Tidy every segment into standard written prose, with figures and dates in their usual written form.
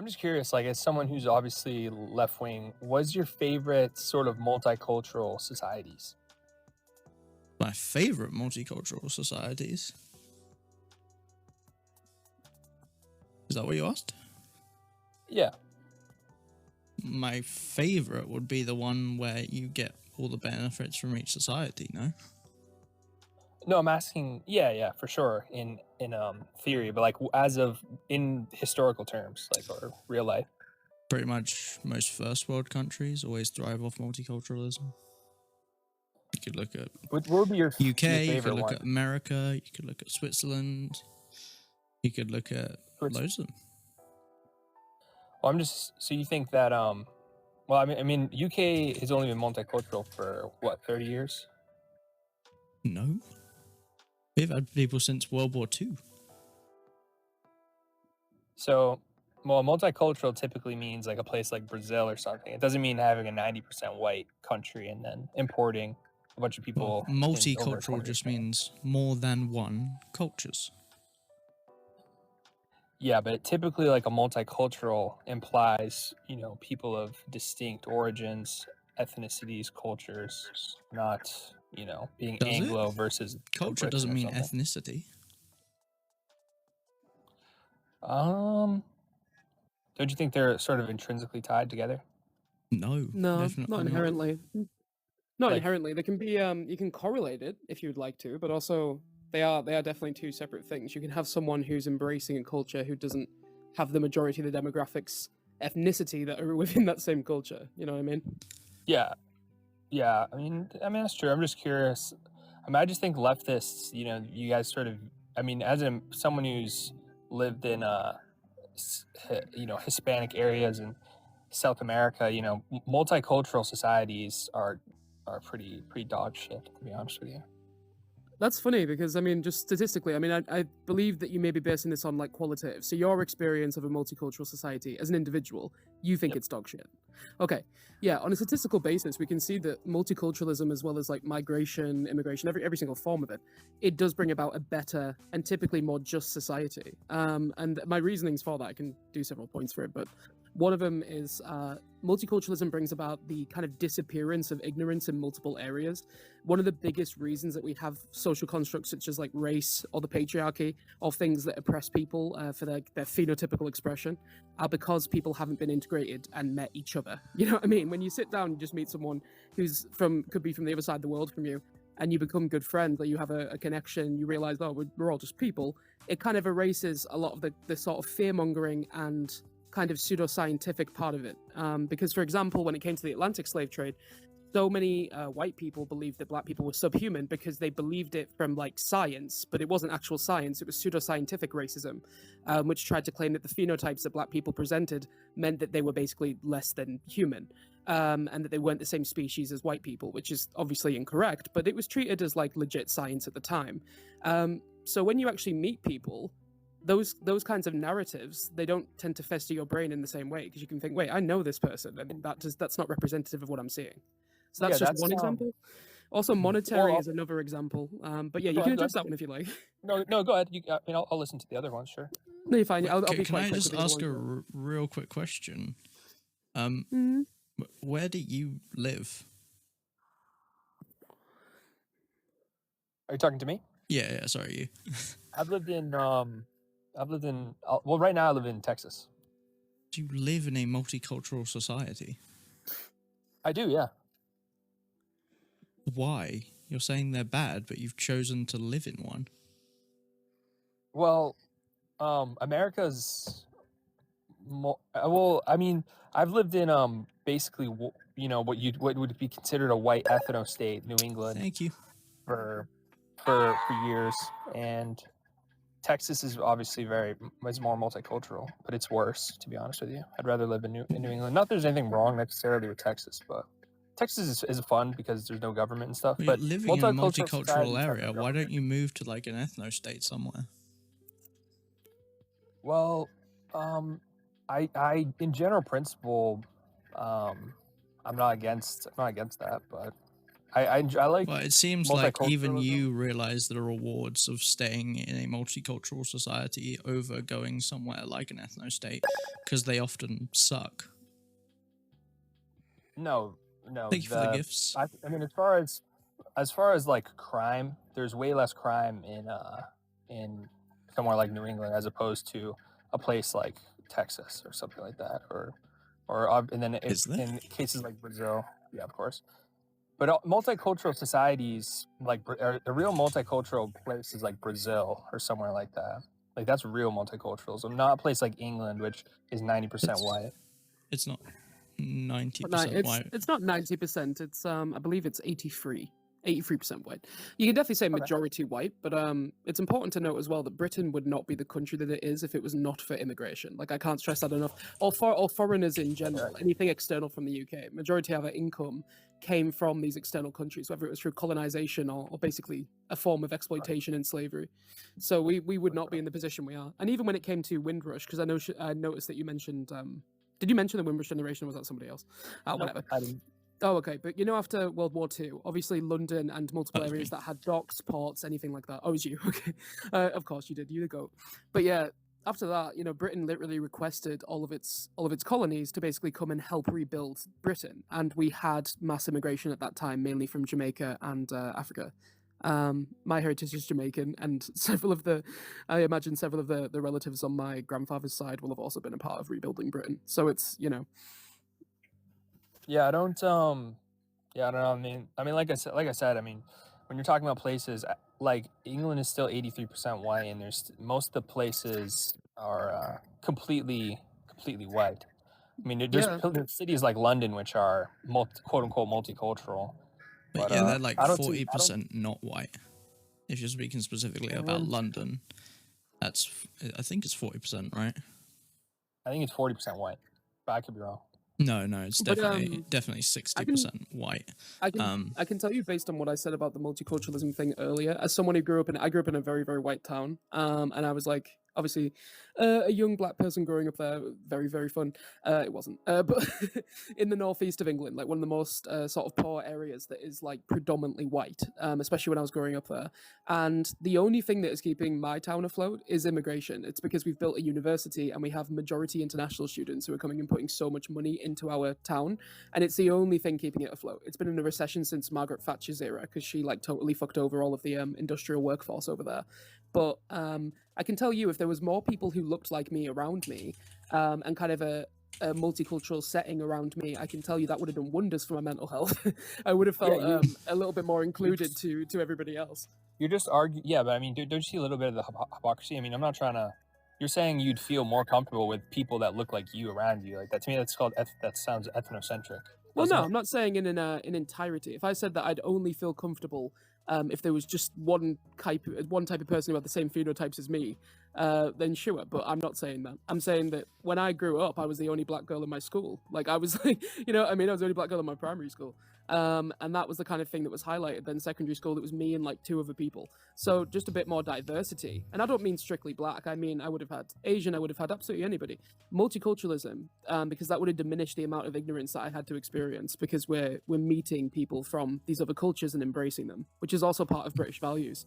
just curious, like as someone who's obviously left wing, what's your favorite sort of multicultural societies? My favorite multicultural societies. Is that what you asked? Yeah. My favorite would be the one where you get all the benefits from each society, no? No, I'm asking. Yeah, yeah, for sure. In theory, but like as of in historical terms, like or real life. Pretty much most first world countries always thrive off multiculturalism. You could look at What would be your UK, you favorite could look one? at America, you could look at Switzerland, you could look at Which- loads of them. Well, I'm just so you think that well, I mean, UK has only been multicultural for what 30 years. No. We've had people since World War II. So, well, multicultural typically means like a place like Brazil or something. It doesn't mean having a 90% white country and then importing a bunch of people. Well, in over multicultural 20%. just means more than one cultures. Yeah, but typically like a multicultural implies, people of distinct origins, ethnicities, cultures, not, being Does it? Anglo versus Culture Britain doesn't or mean something. ethnicity. Don't you think they're sort of intrinsically tied together? No, No, definitely not inherently. Not Like- inherently. They can be you can correlate it if you'd like to, but also they are definitely two separate things. You can have someone who's embracing a culture who doesn't have the majority of the demographics ethnicity that are within that same culture. You know what I mean? Yeah. Yeah, I mean that's true. I'm just curious. I just think leftists, you guys sort of, as someone who's lived in Hispanic areas in South America, multicultural societies are pretty dog shit, to be honest with you. That's funny because just statistically, I believe that you may be basing this on like qualitative. So your experience of a multicultural society as an individual, you think Yep. it's dog shit. Okay, yeah. On a statistical basis, we can see that multiculturalism, as well as like migration, immigration, every single form of it, it does bring about a better and typically more just society. And my reasonings for that, I can do several points for it, but one of them is multiculturalism brings about the kind of disappearance of ignorance in multiple areas. One of the biggest reasons that we have social constructs such as like race or the patriarchy or things that oppress people for their phenotypical expression are because people haven't been integrated and met each other. You know what I mean? When you sit down and just meet someone could be from the other side of the world from you, and you become good friends, or you have a connection, you realize, oh, we're all just people, it kind of erases a lot of the sort of fear-mongering and kind of pseudoscientific part of it. Because, for example, when it came to the Atlantic slave trade, so many white people believed that black people were subhuman because they believed it from like science, but it wasn't actual science. It was pseudoscientific racism, which tried to claim that the phenotypes that black people presented meant that they were basically less than human, and that they weren't the same species as white people, which is obviously incorrect, but it was treated as like legit science at the time. So when you actually meet people, those kinds of narratives, they don't tend to fester your brain in the same way, because you can think, wait, I know this person, and that's not representative of what I'm seeing. So that's Yeah, just one example. Also, monetary is another example. But yeah, you Go can ahead, address that one if you like. No, go ahead. I'll listen to the other ones, sure. No, you're fine. I'll be Can quite I quick just with the ask other a ones. real quick question? Mhm. Where do you live? Are you talking to me? Yeah, sorry, you. I've lived in well, right now I live in Texas. Do you live in a multicultural society? I do, yeah. Why? You're saying they're bad, but you've chosen to live in one. Well, America's well, I've lived in basically what would be considered a white ethno state, New England, Thank you. for years, and Texas is obviously is more multicultural, but it's worse, to be honest with you. I'd rather live in New England. Not that there's anything wrong necessarily with Texas, but Texas is fun because there's no government and stuff. Well, But you're living in a societies have multicultural the area. Why government. don't you move to like an ethno state somewhere? Well, I in general principle, I'm not against that, but I like Well, it seems like even multiculturalism. you realize the rewards of staying in a multicultural society over going somewhere like an ethno-state, because they often suck. No, Thank you for the gifts. I mean, as far as like crime, there's way less crime in somewhere like New England as opposed to a place like Texas or something like that, and then Is there? in cases like Brazil, yeah, of course. But multicultural societies, like a real multicultural place, is like Brazil or somewhere like that. Like that's real multiculturalism, not a place like England, which is 90% It's- white. It's not 90% It's white. it's not 90%. It's I believe it's 83% white. You can definitely say majority white, but it's important to note as well that Britain would not be the country that it is if it was not for immigration. Like I can't stress that enough. Or foreigners in general, anything external from the UK. Majority of our income came from these external countries, whether it was through colonization or basically a form of exploitation and slavery. So we would not be in the position we are. And even when it came to Windrush, because I noticed that you mentioned. Did you mention the Windrush generation, or was that somebody else? Whatever. I didn't. Oh, okay. But after World War II, obviously London and multiple That was areas me. that had docks, ports, anything like that. Oh, it was you. Okay. Of course you did. You the goat. But yeah, after that, Britain literally requested all of its colonies to basically come and help rebuild Britain, and we had mass immigration at that time, mainly from Jamaica and Africa. My heritage is Jamaican, and I imagine several of the relatives on my grandfather's side will have also been a part of rebuilding Britain. So it's Yeah, I don't know. I mean, like I said, I mean, when you're talking about places like England is still 83% white, and there's most of the places are completely white. I mean, there's cities like London which are quote unquote multicultural. But yeah, they're like 40% not white. If you're speaking specifically about London, I think it's 40%, right? I think it's 40% white, but I could be wrong. No, it's definitely 60% white. I can tell you based on what I said about the multiculturalism thing earlier, as someone who grew up in a very, very white town, and I was like, obviously, a young black person growing up there, very, very fun. It wasn't, but in the northeast of England, like one of the most sort of poor areas that is like predominantly white, especially when I was growing up there. And the only thing that is keeping my town afloat is immigration. It's because we've built a university and we have majority international students who are coming and putting so much money into our town, and it's the only thing keeping it afloat. It's been in a recession since Margaret Thatcher's era because she like totally fucked over all of the industrial workforce over there. But I can tell you, if there was more people who looked like me around me, and kind of a multicultural setting around me, I can tell you that would have done wonders for my mental health. I would have felt a little bit more included to everybody else. You're just arguing, yeah, but I mean, don't you see a little bit of the hypocrisy? I mean, I'm not trying to. You're saying you'd feel more comfortable with people that look like you around you. Like that to me, that sounds ethnocentric. Well, no, I'm not saying in entirety. If I said that I'd only feel comfortable if there was just one type of person who had the same phenotypes as me, then sure. But I'm not saying that. I'm saying that when I grew up, I was the only black girl in my school. Like I was like, I was the only black girl in my primary school. And that was the kind of thing that was highlighted. Then secondary school, it was me and like two other people. So just a bit more diversity. And I don't mean strictly black. I mean, I would have had Asian. I would have had absolutely anybody. Multiculturalism, because that would have diminished the amount of ignorance that I had to experience, because we're meeting people from these other cultures and embracing them, which is also part of British values.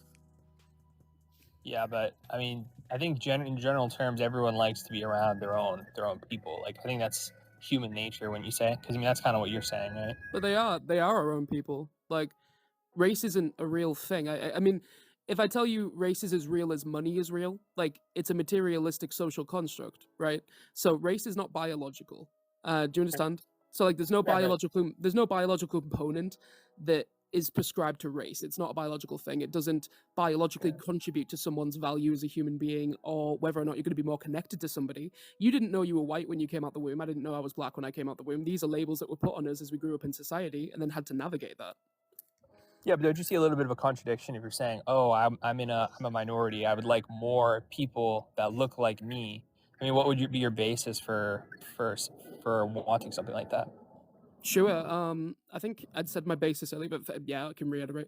Yeah, but I mean, I think in general terms, everyone likes to be around their own people. Like I think that's human nature when you say, because I mean that's kind of what you're saying, right? But they are our own people. Like race isn't a real thing. I mean, if I tell you race is as real as money is real, like it's a materialistic social construct, right? So race is not biological. Do you understand? So like there's no biological component that is prescribed to race. It's not a biological thing. It doesn't biologically contribute to someone's value as a human being or whether or not you're going to be more connected to somebody. You didn't know you were white when you came out the womb. I didn't know I was black when I came out the womb. These are labels that were put on us as we grew up in society and then had to navigate that. Yeah, but don't you see a little bit of a contradiction if you're saying, "Oh, I'm a minority. I would like more people that look like me." I mean, what would be your basis for wanting something like that? Sure. I think I'd said my basis earlier, but yeah, I can reiterate.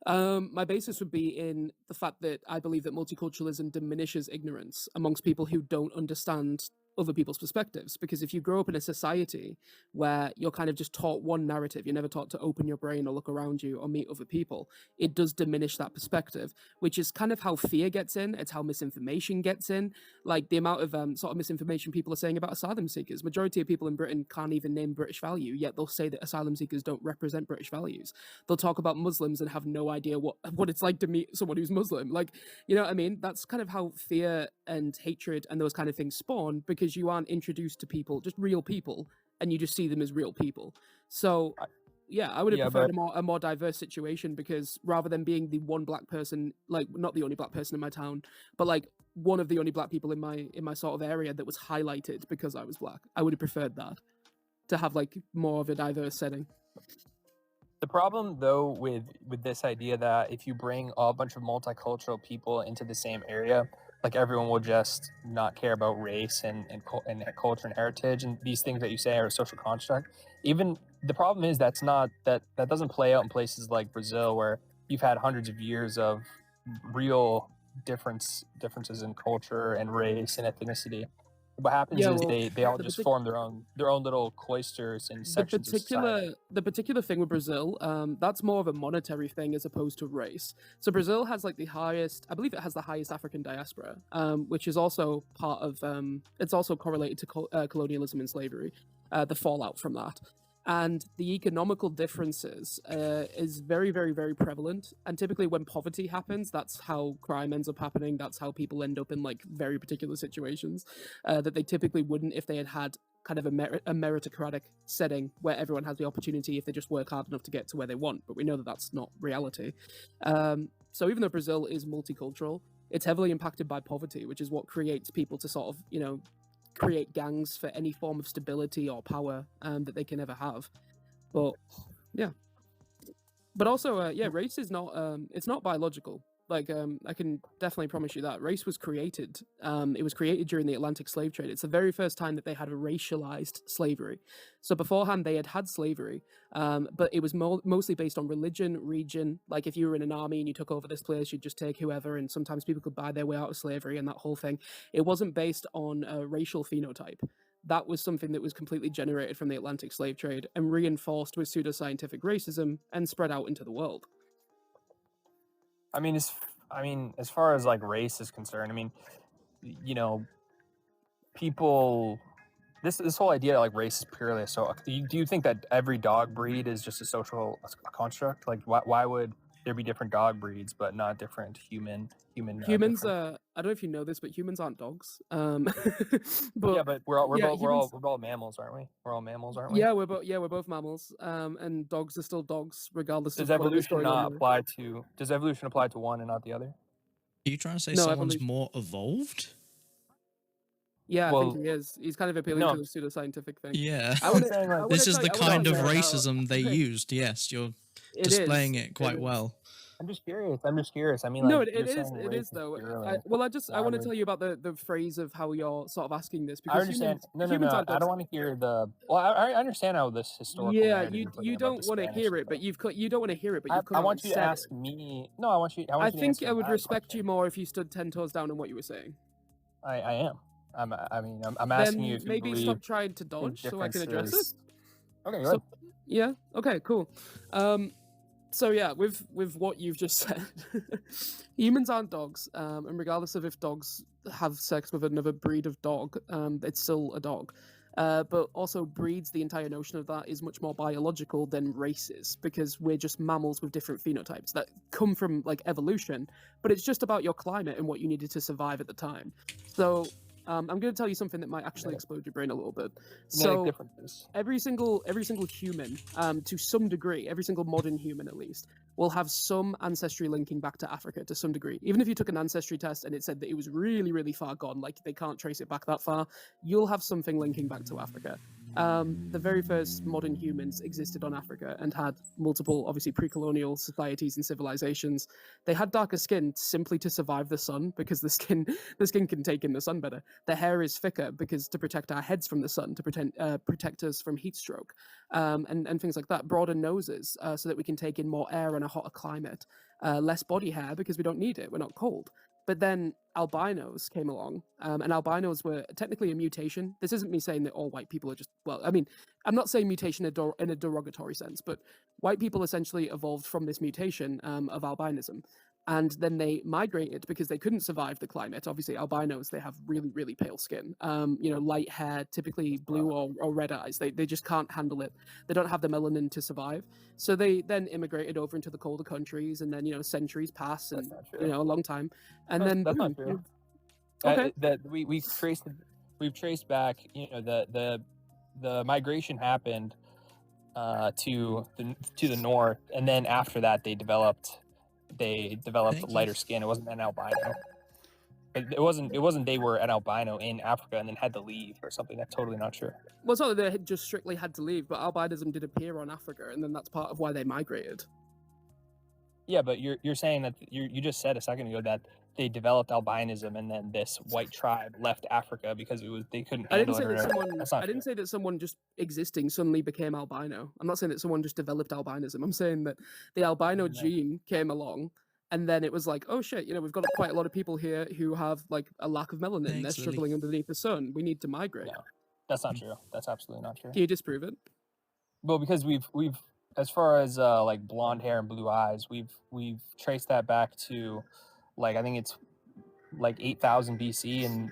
My basis would be in the fact that I believe that multiculturalism diminishes ignorance amongst people who don't understand other people's perspectives. Because if you grow up in a society where you're kind of just taught one narrative, you're never taught to open your brain or look around you or meet other people, it does diminish that perspective, which is kind of how fear gets in. It's how misinformation gets in. Like the amount of sort of misinformation people are saying about asylum seekers. Majority of people in Britain can't even name British value, yet they'll say that asylum seekers don't represent British values. They'll talk about Muslims and have no idea what it's like to meet someone who's Muslim. Like, you know what I mean? That's kind of how fear and hatred and those kind of things spawn, because you aren't introduced to people, just real people, and you just see them as real people. So yeah, I would have preferred a more diverse situation, because rather than being the one black person, like not the only black person in my town, but like one of the only black people in my sort of area that was highlighted because I was black, I would have preferred that, to have like more of a diverse setting. The problem, though, with this idea that if you bring a bunch of multicultural people into the same area, like everyone will just not care about race and culture and heritage and these things that you say are a social construct. Even the problem is that doesn't play out in places like Brazil, where you've had hundreds of years of real differences in culture and race and ethnicity. What happens is they all just form their own little cloisters and sections of society. The particular thing with Brazil, that's more of a monetary thing as opposed to race. So Brazil has like the highest, I believe it has the highest African diaspora, which is also part of, it's also correlated to colonialism and slavery, the fallout from that. And the economical differences is very, very, very prevalent. And typically when poverty happens, that's how crime ends up happening. That's how people end up in like very particular situations that they typically wouldn't if they had kind of a meritocratic setting where everyone has the opportunity if they just work hard enough to get to where they want. But we know that that's not reality. So even though Brazil is multicultural, it's heavily impacted by poverty, which is what creates people to sort of, you know, create gangs for any form of stability or power that they can ever have. But yeah, but also race is not it's not biological. Like I can definitely promise you that race was created. It was created during the Atlantic slave trade. It's the very first time that they had a racialized slavery. So beforehand they had slavery, but it was mostly based on religion, region. Like if you were in an army and you took over this place, you'd just take whoever, and sometimes people could buy their way out of slavery and that whole thing. It wasn't based on a racial phenotype. That was something that was completely generated from the Atlantic slave trade and reinforced with pseudoscientific racism and spread out into the world. I mean, as far as like race is concerned, I mean, you know, people, this whole idea like race is purely do you think that every dog breed is just a social construct? Like, why would there be different dog breeds but not different humans? Humans, I don't know if you know this, but humans aren't dogs. But yeah, but we're all mammals, aren't we? We're all mammals, aren't we? Yeah, we're both mammals. And dogs are still dogs, regardless. Does evolution apply to one and not the other? Are you trying to say someone's more evolved? Yeah, I think he is. He's kind of appealing to the pseudoscientific thing. Yeah. This is the kind of racism they used. Yes, you're displaying it quite well. I'm just curious. I mean, no, like, it is though. I want to tell you about the phrase of how you're sort of asking this, because I understand. Humans, no. I don't want to hear the. Well, I understand how this historical. Yeah, you don't want to hear it, but you don't want to hear it, but you've come. I want you to ask me. No, I want you. I think I would respect you more if you stood 10 toes down on what you were saying. I am. I'm asking you if you maybe stop trying to dodge so I can address it. Okay, go ahead. Yeah. Okay. Cool. So yeah, with what you've just said, humans aren't dogs, and regardless of if dogs have sex with another breed of dog, it's still a dog. But also breeds, the entire notion of that is much more biological than races, because we're just mammals with different phenotypes that come from like evolution, but it's just about your climate and what you needed to survive at the time. So I'm going to tell you something that might actually explode your brain a little bit. So every single human, to some degree, every single modern human at least, will have some ancestry linking back to Africa to some degree. Even if you took an ancestry test and it said that it was really, really far gone, like they can't trace it back that far, you'll have something linking back to Africa. The very first modern humans existed on Africa and had multiple, obviously, pre-colonial societies and civilizations. They had darker skin simply to survive the sun, because the skin can take in the sun better. The hair is thicker because to protect our heads from the sun, to protect us from heat stroke, and things like that. Broader noses so that we can take in more air in a hotter climate. Less body hair because we don't need it. We're not cold. But then albinos came along, and albinos were technically a mutation. This isn't me saying that all white people are just, well, I mean, I'm not saying mutation in a derogatory sense, but white people essentially evolved from this mutation of albinism. And then they migrated because they couldn't survive the climate. Obviously, albinos, they have really, really pale skin, light hair, typically blue or red eyes. They just can't handle it. They don't have the melanin to survive. So they then immigrated over into the colder countries, and then, centuries pass, and, a long time. And that's not true. Okay. We've traced back, the migration happened to the north, and then after that they developed lighter skin. It wasn't an albino. It wasn't they were an albino in Africa and then had to leave or something. That's totally not true. Well, it's not that they had just strictly had to leave, but albinism did appear on Africa, and then that's part of why they migrated. Yeah, but you're saying that you just said a second ago that they developed albinism and then this white tribe left Africa because they couldn't handle it. I didn't say that someone just existing suddenly became albino. I'm not saying that someone just developed albinism. I'm saying that the albino gene came along, and then it was like, oh shit, we've got quite a lot of people here who have like a lack of melanin. They're struggling underneath the sun. We need to migrate. No, that's not true. That's absolutely not true. Can you disprove it? Well, because we've as far as like blonde hair and blue eyes, we've traced that back to, like, I think it's like 8,000 BC in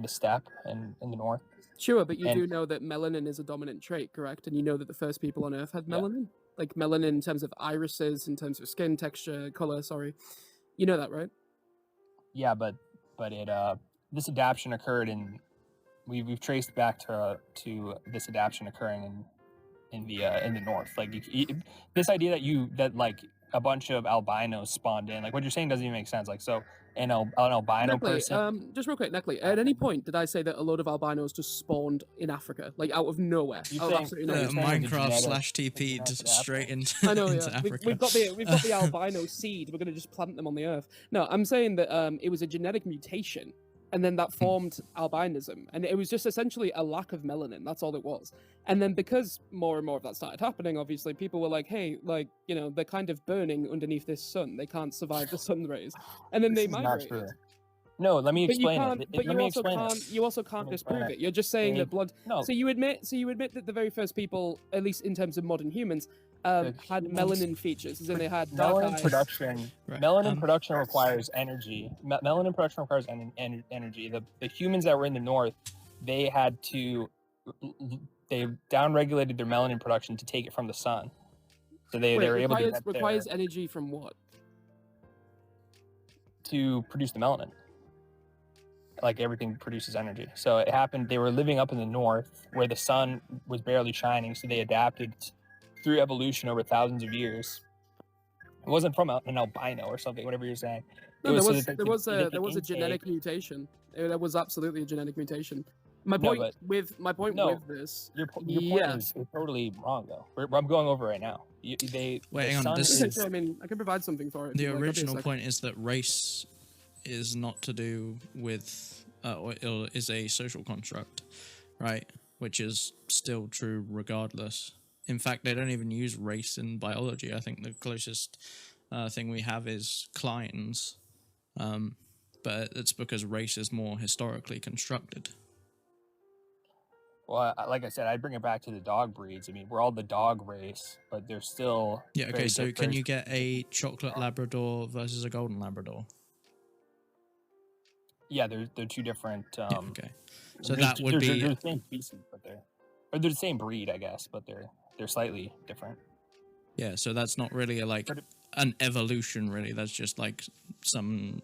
the steppe and in the north. Sure, but you do know that melanin is a dominant trait, correct? And you know that the first people on Earth had melanin, like melanin in terms of irises, in terms of skin texture, color. Sorry, you know that, right? Yeah, but this adaptation occurred we've traced back to this adaptation occurring in the north. Like this idea that like a bunch of albinos spawned in, like what you're saying doesn't even make sense. Like, so an albino person. Just real quick, Neckley, at any point did I say that a load of albinos just spawned in Africa, like out of nowhere? Minecraft/TP straight into I know, into Africa. We've got the albino seed. We're gonna just plant them on the earth. No, I'm saying that it was a genetic mutation, and then that formed albinism, and it was just essentially a lack of melanin. That's all it was. And then because more and more of that started happening, obviously people were like, hey, like, they're kind of burning underneath this sun. They can't survive the sun rays. And then they migrated. No, let me explain it. But you also can't disprove it. You're just saying that blood. No. So you admit that the very first people, at least in terms of modern humans, had melanin features, as in they had melanin production. Right. Melanin production requires energy. Melanin production requires energy. The humans that were in the north, they downregulated their melanin production to take it from the sun. So they were able to requires energy from what? To produce the melanin. Like everything produces energy. So it happened, they were living up in the north where the sun was barely shining, so they adapted through evolution over thousands of years. It wasn't from an albino or something, whatever you're saying. No, there was a genetic mutation. There was absolutely a genetic mutation. My point with this. Your point is totally wrong, though. I'm going over right now. Wait, hang on. I mean, I can provide something for it. The original point is that race is not to do with, or is a social construct, right? Which is still true regardless. In fact, they don't even use race in biology. I think the closest thing we have is clines, but it's because race is more historically constructed. Well, like I said, I'd bring it back to the dog breeds. I mean, we're all the dog race, but they're still... Yeah, okay, so can you get a chocolate Labrador versus a golden Labrador? Yeah, they're two different... okay. So that would be... They're the same species, but they're the same breed, I guess, but they're slightly different. Yeah, so that's not really an evolution, really. That's just like some...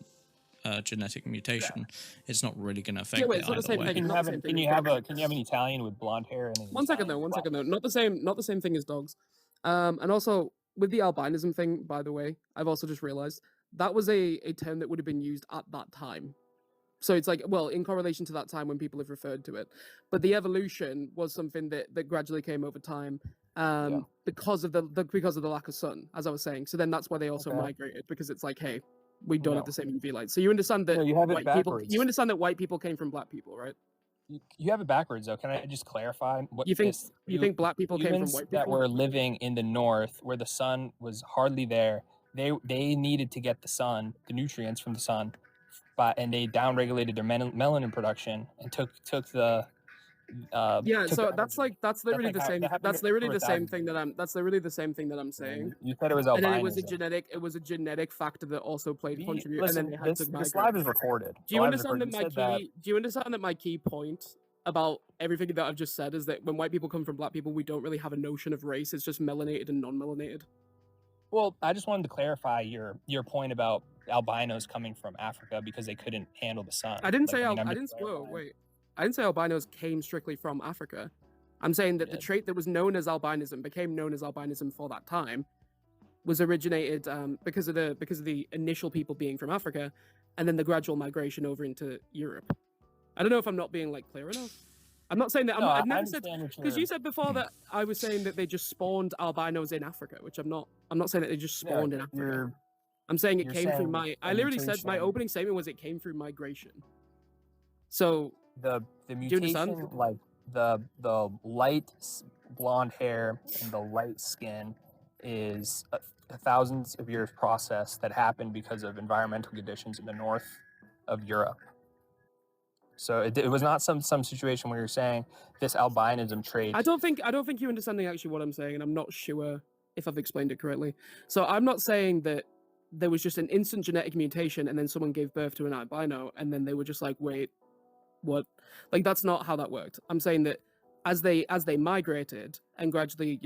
genetic mutation. It's not really going to affect it either way. Can you have an Italian with blonde hair? And one second though. Not the same thing as dogs. And also with the albinism thing, by the way, I've also just realized that was a term that would have been used at that time. So it's like, well, in correlation to that time when people have referred to it. But the evolution was something that gradually came over time because of the lack of sun, as I was saying. So then that's why they also migrated, because it's like, hey, we don't have the same UV light. So you understand that you understand that white people came from black people, right? You have it backwards, though. Can I just clarify what you think? You think black people came from white people that were living in the north, where the sun was hardly there? They needed to get the nutrients from the sun, and they downregulated their melanin production and took the Yeah, took so the that's energy. literally like the how- same. that happened That's for literally over the same 1,000 thing that I'm. That's literally the same thing that I'm saying. You said it was And then it albinism. was a genetic factor that also played contribute. Listen, And then they had to this migrate. live is recorded. Do you The live is understand that recorded. my You said key? Do you understand that my key point about everything that I've just said is that when white people come from black people, we don't really have a notion of race. It's just melanated and non-melanated. Well, I just wanted to clarify your point about albinos coming from Africa because they couldn't handle the sun. I didn't say. I'm I just didn't. Whoa, clarifying. wait. I didn't say albinos came strictly from Africa. I'm saying that the Yeah. trait that was known as albinism became known as albinism for that time, was originated because of the initial people being from Africa, and then the gradual migration over into Europe. I don't know if I'm not being like clear enough. I'm not saying that. No, I've I never said, understand what because you you're- said before that I was saying that they just spawned albinos in Africa, which I'm not. I'm not saying that they just yeah, spawned in Africa. you're- I'm saying it you're came through saying my. I a literally said my mutation. opening statement was it came through migration. So the you mutation, understand? like the light blonde hair and the light skin, is thousands of years process that happened because of environmental conditions in the north of Europe. So it was not some situation where you're saying this albinism trait. I don't think you're understanding actually what I'm saying, and I'm not sure if I've explained it correctly. So I'm not saying that there was just an instant genetic mutation and then someone gave birth to an albino and then they were just like, wait, what? Like that's not how that worked. I'm saying that as they migrated and gradually,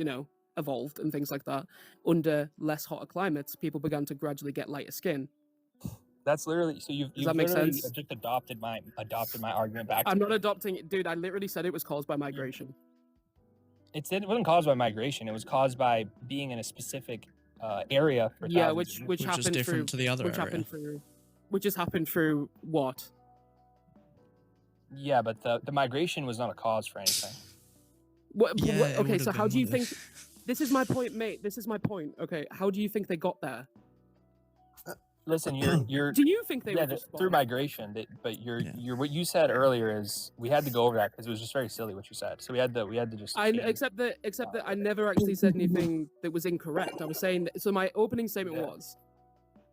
evolved and things like that, under less hotter climates, people began to gradually get lighter skin. That's literally so you've that make literally sense? just adopted my argument back. I'm not adopting it, dude. I literally said it was caused by migration. It wasn't caused by migration. It was caused by being in a specific area for Yeah, thousands which of years. Which is happened different through to the other which area. happened through which has happened through what? Yeah, but the migration was not a cause for anything. Yeah, it Okay, would've so how been, do you would've think? This is my point, mate. This is my point. Okay, how do you think they got there? Listen, you're Do you think they yeah, were just through spawned? migration. But Yeah. what you said earlier is we had to go over that because it was just very silly what you said. So we had to just change. Except that I never actually said anything that was incorrect. I was saying that, so my opening statement Yeah. was,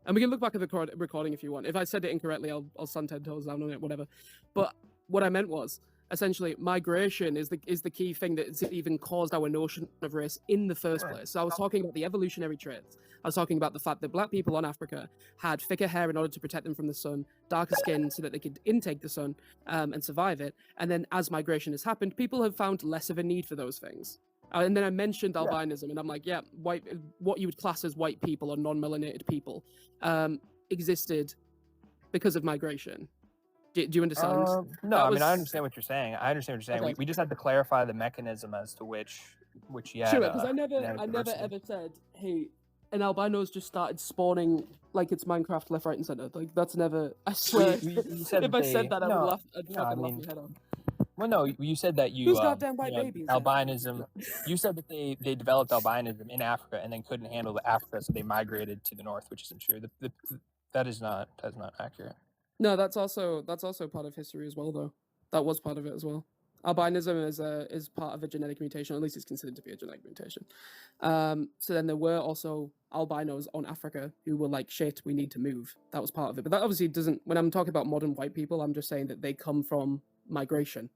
and we can look back at the recording if you want. If I said it incorrectly, I'll stand 10 toes down on it, whatever. But what I meant was essentially migration is the key thing that's even caused our notion of race in the first Right. place. So I was talking about the evolutionary traits. I was talking about the fact that black people on Africa had thicker hair in order to protect them from the sun, darker skin so that they could intake the sun and survive it. And then as migration has happened, people have found less of a need for those things. And then I mentioned Yeah. albinism, and I'm like, yeah, what you would class as white people or non-melanated people existed because of migration. Do you understand? No, That I mean I was- understand what you're saying. I understand what you're saying. Okay. We just had to clarify the mechanism as to which you had. Sure, because I never diversity. ever said, hey, an albino's just started spawning like it's Minecraft left, right, and center. Like that's never. I swear. You said if that I said that, I would no, laugh. I'd no, fucking I laugh mean, my head off. Well, no, you said that you. Who's goddamn white you know, babies? albinism. You said that they developed albinism in Africa and then couldn't handle the Africa, so they migrated to the north, which isn't true. That's not accurate. No, that's also part of history as well, though. That was part of it as well. Albinism is part of a genetic mutation, or at least it's considered to be a genetic mutation. So then there were also albinos on Africa who were like, shit, we need to move. That was part of it. But that obviously doesn't, when I'm talking about modern white people, I'm just saying that they come from migration.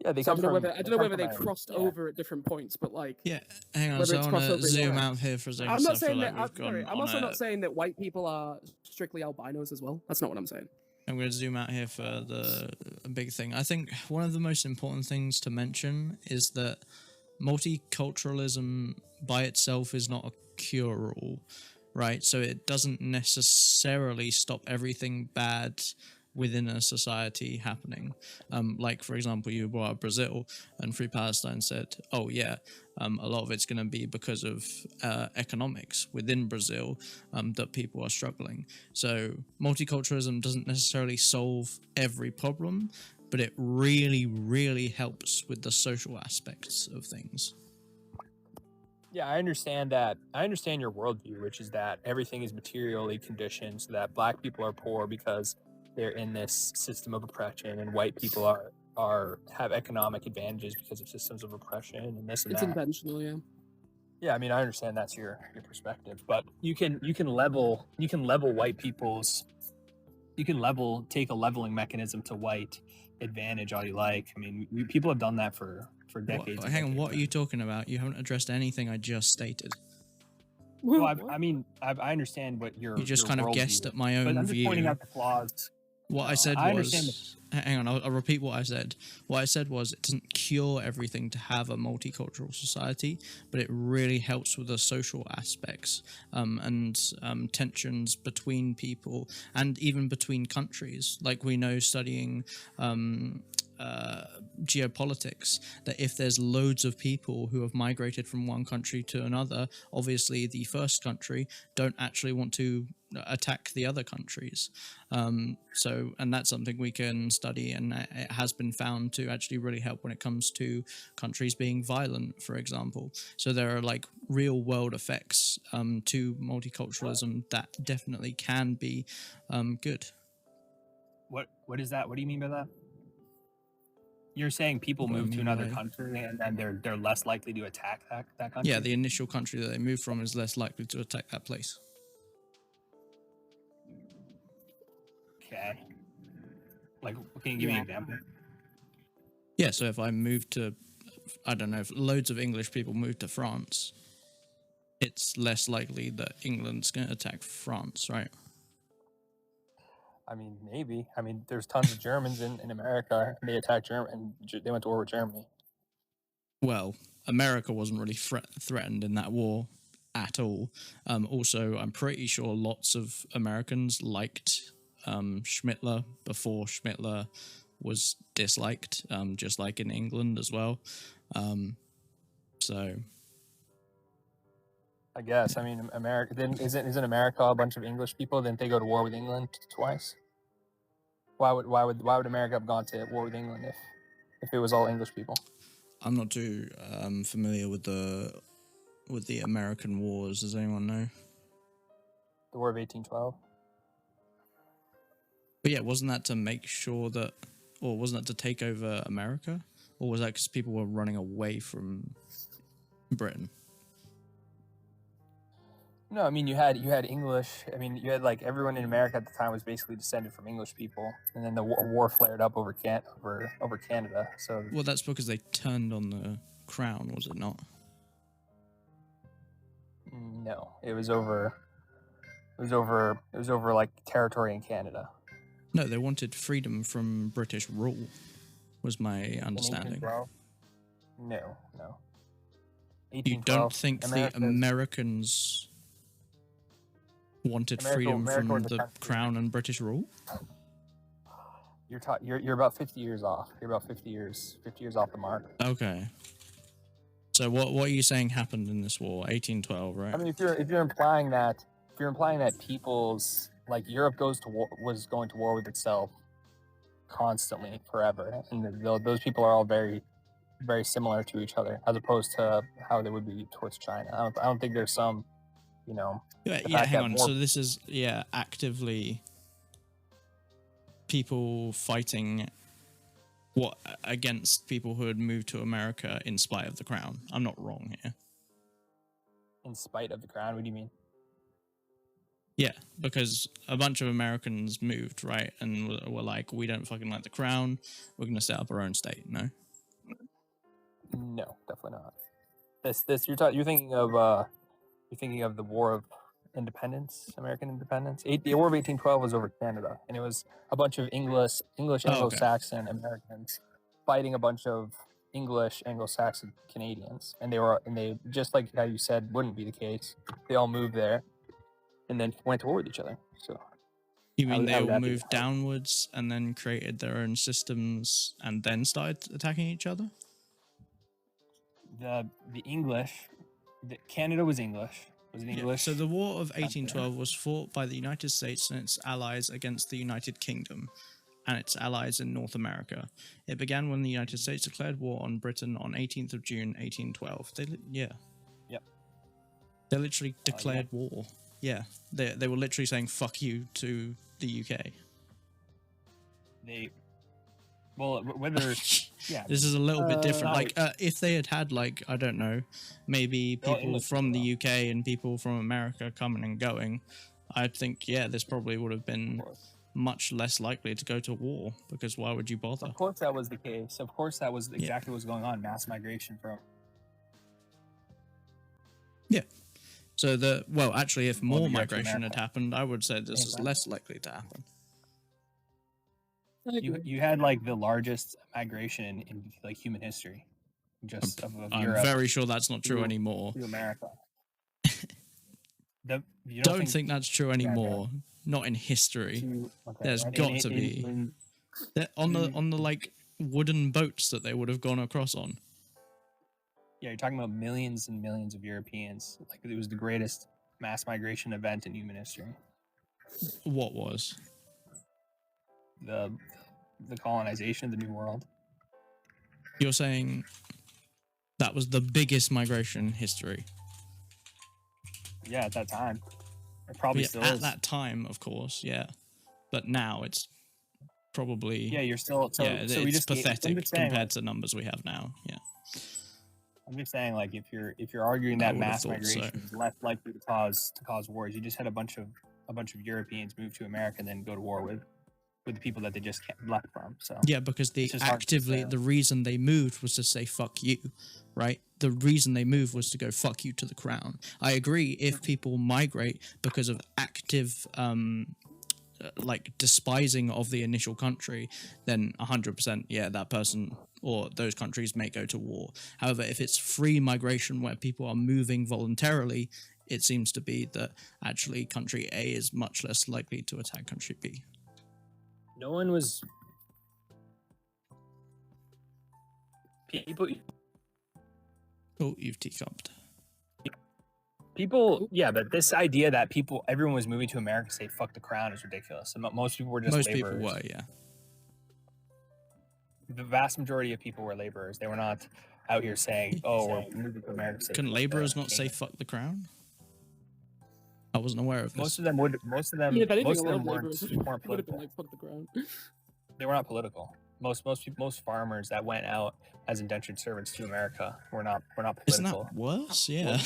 Yeah, they So I come don't know from. whether they from crossed yeah. over at different points, but like, Yeah, hang on. Whether So I it's want crossover to in zoom Europe. out here for a second. I'm 'cause not I feel saying like that. we've gone I'm on also a- not saying that white people are strictly albinos as well. That's not what I'm saying. I'm going to zoom out here for the big thing. I think one of the most important things to mention is that multiculturalism by itself is not a cure-all, right? So it doesn't necessarily stop everything bad within a society happening. Like, for example, you brought up Brazil, and Free Palestine said, oh, yeah, a lot of it's going to be because of economics within Brazil that people are struggling. So multiculturalism doesn't necessarily solve every problem, but it really, really helps with the social aspects of things. Yeah, I understand that. I understand your worldview, which is that everything is materially conditioned, so that black people are poor because they're in this system of oppression, and white people have economic advantages because of systems of oppression and this and It's that. intentional, yeah. Yeah, I mean, I understand that's your perspective, but you can level white people's you can take a leveling mechanism to white advantage all you like. I mean, people have done that for decades. Hang on, what are you talking about? You haven't addressed anything I just stated. Well, I mean, I understand what You just your kind of worldview guessed is, at my but own I'm just pointing view. out the flaws. What I No, said I understand was, hang on, I'll repeat what I said. What I said was, it doesn't cure everything to have a multicultural society, but it really helps with the social aspects and tensions between people and even between countries. Like we know studying geopolitics, that if there's loads of people who have migrated from one country to another, obviously the first country don't actually want to attack the other countries. And that's something we can study, and it has been found to actually really help when it comes to countries being violent, for example. So there are like real world effects to multiculturalism that definitely can be good. What is that? What do you mean by that? You're saying people What do I move to mean another by- country and then they're less likely to attack that country? Yeah, the initial country that they move from is less likely to attack that place. Okay. Like, can you give me an example? Yeah, so if I move to, I don't know, if loads of English people move to France, it's less likely that England's going to attack France, right? I mean, maybe. I mean, there's tons of Germans in America, and they attacked Germany, and they went to war with Germany. Well, America wasn't really threatened in that war at all. Also, I'm pretty sure lots of Americans liked Schmittler before Schmittler was disliked, just like in England as well. So I guess. I mean, America then isn't America a bunch of English people? Didn't they go to war with England twice? Why would America have gone to war with England if it was all English people? I'm not too familiar with the American wars. Does anyone know? The War of 1812. But yeah, wasn't that to make sure that, or wasn't that to take over America, or was that because people were running away from Britain? No, I mean you had English. I mean you had like everyone in America at the time was basically descended from English people, and then the war flared up over Canada. So Well, that's because they turned on the crown, was it not? no, it was over like territory in Canada. No, they wanted freedom from British rule, was my understanding. 1812? No. You 1812, don't think America's- the Americans wanted freedom America from was a the country. crown and British rule? You're about 50 years off. You're about 50 years off the mark. Okay. So what are you saying happened in this war? 1812, right? I mean, if you're implying that people's like Europe was going to war with itself constantly forever, and those people are all very, very similar to each other, as opposed to how they would be towards China. I don't think there's some, you know. Yeah, the yeah, fact hang that on. more- So this is actively people fighting against people who had moved to America in spite of the crown. I'm not wrong here. In spite of the crown, what do you mean? Yeah, because a bunch of Americans moved, right, and were like, we don't fucking like the crown. We're gonna set up our own state. No. No, definitely not. You're thinking of the War of Independence, American Independence. The War of 1812 was over Canada, and it was a bunch of English Oh, okay. Anglo-Saxon Americans fighting a bunch of English Anglo-Saxon Canadians, and they just like how you said wouldn't be the case. They all moved there, and then went to war with each other. So You How mean would- they how would all that be? moved downwards and then created their own systems and then started attacking each other? the English, Canada was English. Was it Yeah, English? so the War of 1812 was fought by the United States and its allies against the United Kingdom and its allies in North America. It began when the United States declared war on Britain on 18th of June 1812. Yep. They literally declared war. Yeah, they were literally saying "fuck you" to the UK. Whether yeah, This is a little bit different. no, Like, if they had like, I don't know, maybe They're all people English from people, the UK and people from America coming and going, I think, yeah, this probably would have been much less likely to go to war, because why would you bother? Of course that was the case. Of course that was exactly what was going on. Mass migration from. Yeah. So actually, if more Europe to migration had America. happened, I would say this is Exactly. less likely to happen. I agree. You had like the largest migration in like human history, just of I'm Europe very sure that's not true to- anymore. to America. You Don't think that's true okay. anymore. Not in history. Okay, There's and got to be. They're on the like wooden boats that they would have gone across on. Yeah, you're talking about millions and millions of Europeans. Like it was the greatest mass migration event in human history. What was? The colonization of the New World. You're saying that was the biggest migration in history? Yeah, at that time, it probably Yeah, still at is. that time, of course, yeah. But now it's probably Yeah, you're still. So, yeah, so we it's just I'm pathetic just saying, compared to numbers we have now. Yeah. I'm just saying, like, if you're arguing I that would have mass thought so. migration is less likely to cause wars, you just had a bunch of Europeans move to America and then go to war with the people that they just left from. So Yeah, because It's just hard to say. the reason they moved was to say fuck you, right? The reason they moved was to go fuck you to the crown. I agree, if people migrate because of active like despising of the initial country, then 100%, yeah, that person or those countries may go to war. However, if it's free migration where people are moving voluntarily, it seems to be that actually country A is much less likely to attack country B. no one was people. Oh, you've teacupped. People, yeah, but this idea that everyone was moving to America to say "fuck the crown" is ridiculous. And most people were just Most laborers. people were, yeah. The vast majority of people were laborers. They were not out here saying, "Oh, we're moving to America." to say Can fuck laborers the not say king." fuck the crown? I wasn't aware of this. Most of them would. Most of them. Yeah, if anything, most a of lot them of weren't, laborers weren't would have been political. like, fuck the ground. They were not political. Most farmers that went out as indentured servants to America were not Isn't political. that worse? Yeah.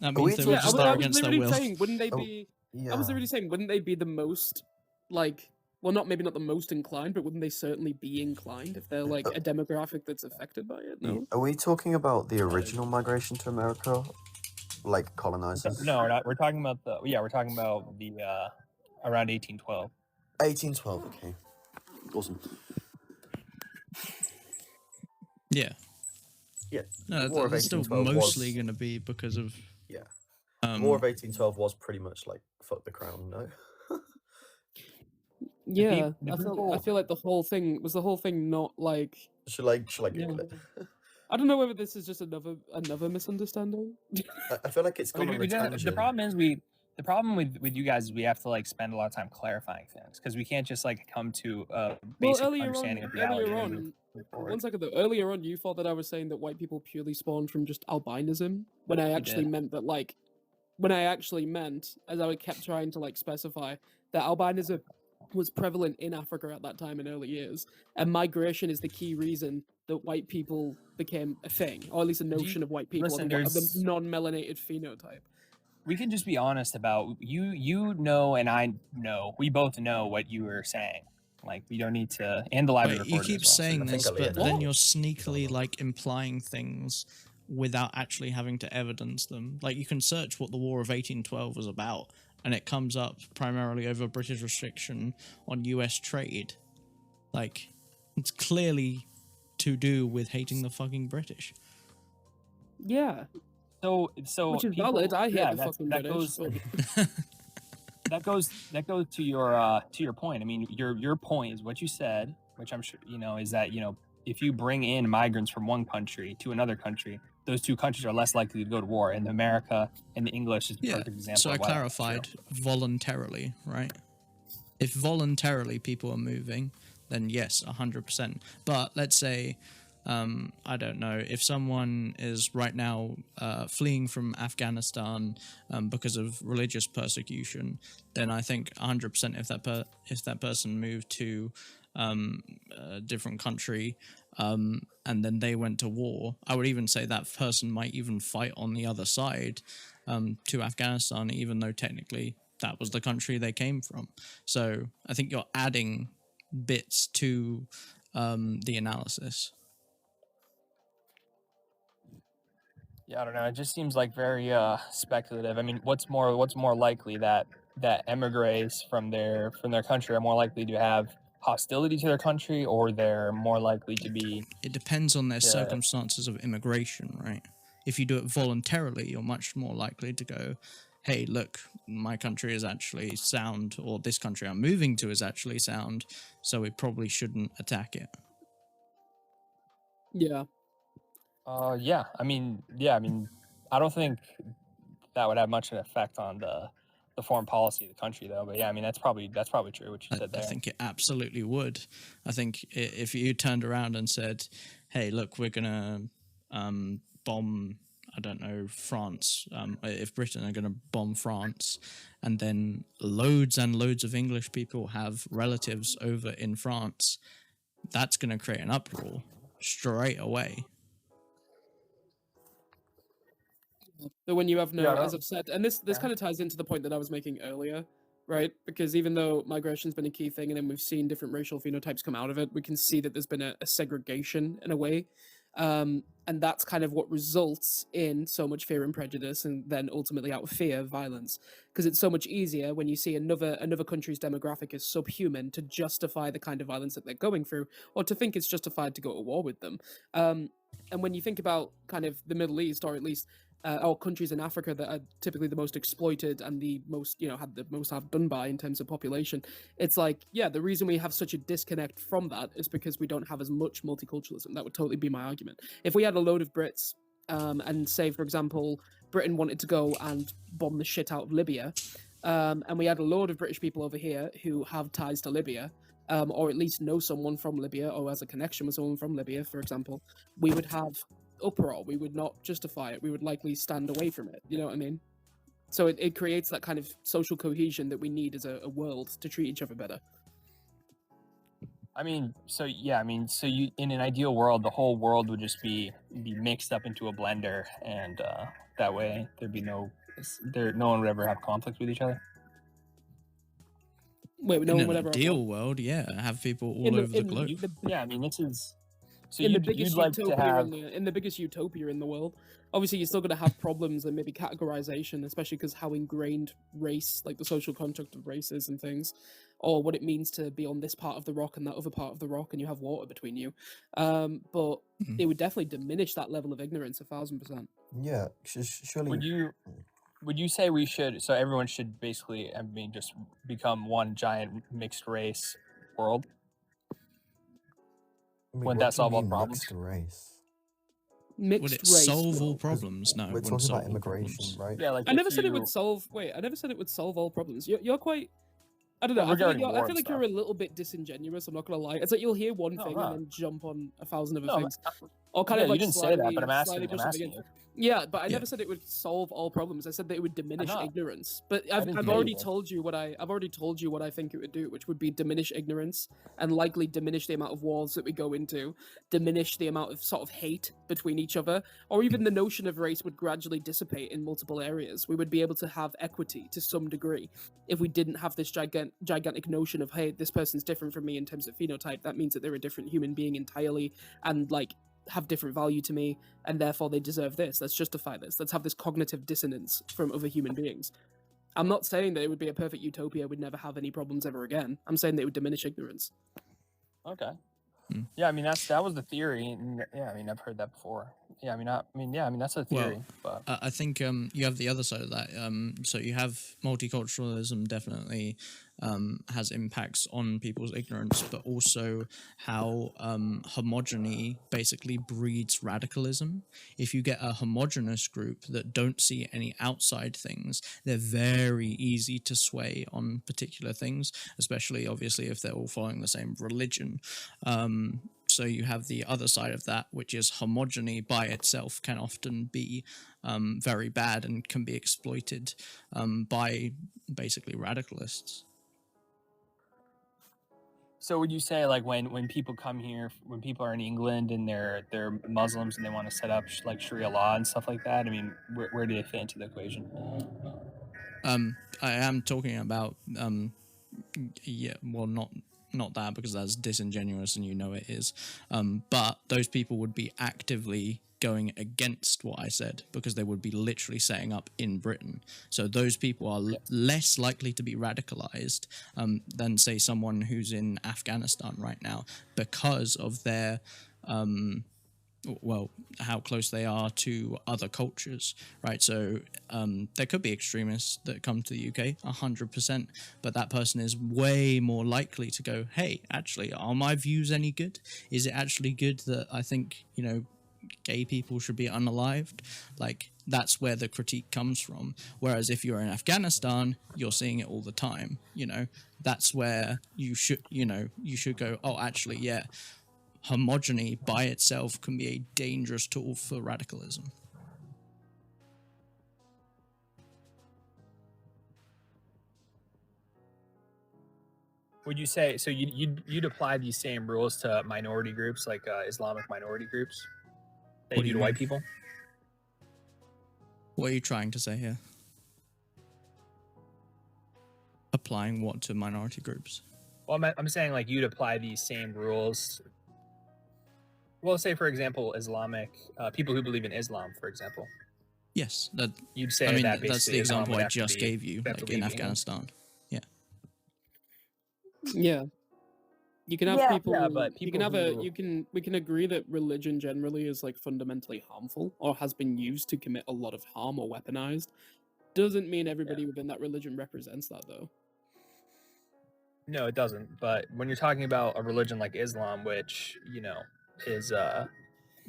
That we means they were Yeah, just I there was against their literally will. saying, wouldn't they Oh, be? Yeah. I was literally saying, wouldn't they be the most, like, well, not maybe not the most inclined, but wouldn't they certainly be inclined if they're like a demographic that's affected by it? No. Are we talking about the original migration to America, like colonizers? No, we're not. We're talking about the around 1812. 1812. Okay. Awesome. Yeah. Yeah. No, War of that's still 1812 mostly was- going to be because of. Yeah. Um, War of 1812 was pretty much like fuck the crown. No. Yeah, the I people- feel like the whole thing not like. Should I Google it? I don't know whether this is just another misunderstanding. I feel like it's I mean, gone on a the tangent. problem is the problem with you guys is we have to like spend a lot of time clarifying things because we can't just like come to a basic understanding of reality. and then move forward. One second though. Earlier on, you thought that I was saying that white people purely spawned from just albinism, when I You actually did. meant that like, as I kept trying to like specify that albinism was prevalent in Africa at that time in early years, and migration is the key reason that white people became a thing, or at least a notion of white people listen, of the there's- non-melanated phenotype. We can just be honest about you know, and I know, we both know what you were saying. Like we don't need to, and the library Wait, you recorder keep as well, so saying I think this, I'll but leave it. then What? you're sneakily like implying things without actually having to evidence them. Like you can search what the War of 1812 was about, and it comes up primarily over British restriction on US trade. Like, it's clearly to do with hating the fucking British. Yeah, So which is people- valid. I hate yeah, the that's- fucking that British. goes that goes to your point. I mean, your point is what you said, which I'm sure you know is that if you bring in migrants from one country to another country, those two countries are less likely to go to war. And America and the English is a Yeah, perfect example. so I of why that's clarified true. voluntarily, right? If voluntarily people are moving, then yes, 100%. But let's say, I don't know, if someone is right now fleeing from Afghanistan because of religious persecution, then I think 100% if that person moved to a different country and then they went to war, I would even say that person might even fight on the other side to Afghanistan, even though technically that was the country they came from. So I think you're adding bits to the analysis. Yeah, I don't know. It just seems like very speculative. I mean, what's more likely that emigres from their country are more likely to have hostility to their country, or they're more likely to be? It depends on their Yeah. circumstances of immigration, right? If you do it voluntarily, you're much more likely to go, hey, look, my country is actually sound, or this country I'm moving to is actually sound, so we probably shouldn't attack it. Yeah. Yeah. I mean, I don't think that would have much of an effect on the foreign policy of the country, though. But yeah, I mean, that's probably true what you said I there. think it absolutely would. I think if you turned around and said, hey, look, we're going to bomb, I don't know, France, if Britain are going to bomb France, and then loads and loads of English people have relatives over in France, that's going to create an uproar straight away. But when you have no, Yeah, as I've said, and this yeah. kind of ties into the point that I was making earlier, right? Because even though migration's been a key thing, and then we've seen different racial phenotypes come out of it, we can see that there's been a segregation in a way, and that's kind of what results in so much fear and prejudice, and then ultimately out of fear, violence. Because it's so much easier when you see another country's demographic is subhuman to justify the kind of violence that they're going through, or to think it's justified to go to war with them. And when you think about kind of the Middle East, or at least or countries in Africa that are typically the most exploited and the most, had the most have done by in terms of population, it's like, yeah, the reason we have such a disconnect from that is because we don't have as much multiculturalism. That would totally be my argument. If we had a load of Brits, and say, for example, Britain wanted to go and bomb the shit out of Libya, and we had a load of British people over here who have ties to Libya, or at least know someone from Libya, or has a connection with someone from Libya, for example, we would have uproar. We would not justify it. We would likely stand away from it. You know what I mean? So it creates that kind of social cohesion that we need as a world to treat each other better. I mean, so you, in an ideal world, the whole world would just be mixed up into a blender, and that way there'd be no one would ever have conflict with each other. Wait, no In one an would ever ideal world, yeah, have people all over the globe. Yeah, I mean, this is. So in the you'd biggest like to utopia have. in the biggest utopia in the world. Obviously, you're still going to have problems and maybe categorization, especially because how ingrained race, like the social construct of races and things, or what it means to be on this part of the rock and that other part of the rock, and you have water between you. But it would definitely diminish that level of ignorance 1,000%. Yeah, surely. Would you say we should? So everyone should basically, I mean, just become one giant mixed race world? Wait, Wouldn't what that do you solve all mean problems? mixed race? Mixed Would it race. solve all no. problems? No, We're it wouldn't talking solve about all immigration, problems. right? Yeah, like I never if said it you- would solve. Wait, I never said it would solve all problems. You're quite. I don't know. Well, I feel like, regarding you're, war I feel and like you're a little bit disingenuous. I'm not gonna lie. It's like you'll hear one No, thing I'm not. and then jump on 1,000 other No, things, or kind yeah, of like you didn't say that, but slightly I'm push something asking in. you. Yeah, but I Yeah. never said it would solve all problems. I said that it would diminish not. ignorance. But I I've didn't already say that. told you what I've already told you what I think it would do, which would be diminish ignorance and likely diminish the amount of wars that we go into, diminish the amount of sort of hate between each other, or even the notion of race would gradually dissipate in multiple areas. We would be able to have equity to some degree if we didn't have this gigantic notion of, hey, this person's different from me in terms of phenotype. That means that they're a different human being entirely, and like have different value to me, and therefore they deserve this. Let's justify this. Let's have this cognitive dissonance from other human beings. I'm not saying that it would be a perfect utopia, we'd never have any problems ever again. I'm saying that it would diminish ignorance. Okay. Hmm. Yeah, I mean that was the theory. And yeah, I mean I've heard that before. Yeah, I mean that's a theory. Well, but I think you have the other side of that. So you have multiculturalism definitely has impacts on people's ignorance, but also how homogeny basically breeds radicalism. If you get a homogenous group that don't see any outside things, they're very easy to sway on particular things, especially obviously if they're all following the same religion. So you have the other side of that, which is homogeny by itself can often be very bad and can be exploited by basically radicalists. so would you say like when people come here, when people are in England and they're Muslims and they want to set up like Sharia law and stuff like that? I mean, where do they fit into the equation? I am talking about yeah, well, not that, because that's disingenuous and you know it is. But those people would be actively going against what I said, because they would be literally setting up in Britain. So those people are less likely to be radicalized than, say, someone who's in Afghanistan right now, because of their well, how close they are to other cultures, right? So there could be extremists that come to the UK, 100%, but that person is way more likely to go, hey, actually, are my views any good? Is it actually good that I think, you know, gay people should be unalived? Like, that's where the critique comes from. Whereas if you're in Afghanistan, you're seeing it all the time, you know? That's where you should, you know, you should go, oh, actually, yeah, homogeny by itself can be a dangerous tool for radicalism. Would you say so? You'd apply these same rules to minority groups, like Islamic minority groups, that What do you you do to white mean? people? What are you trying to say here? Applying what to minority groups? Well, I'm saying like you'd apply these same rules. Well, say for example, Islamic people who believe in Islam, for example. Yes, that. You'd say I mean, that that's basically the Islam example would I have to just be- gave you, would have to like be in vegan. Afghanistan. Yeah. You can have Yeah. people. Yeah, but you people can have who- We can agree that religion generally is like fundamentally harmful or has been used to commit a lot of harm or weaponized. Doesn't mean everybody within that religion represents that though. No, it doesn't. But when you're talking about a religion like Islam, which is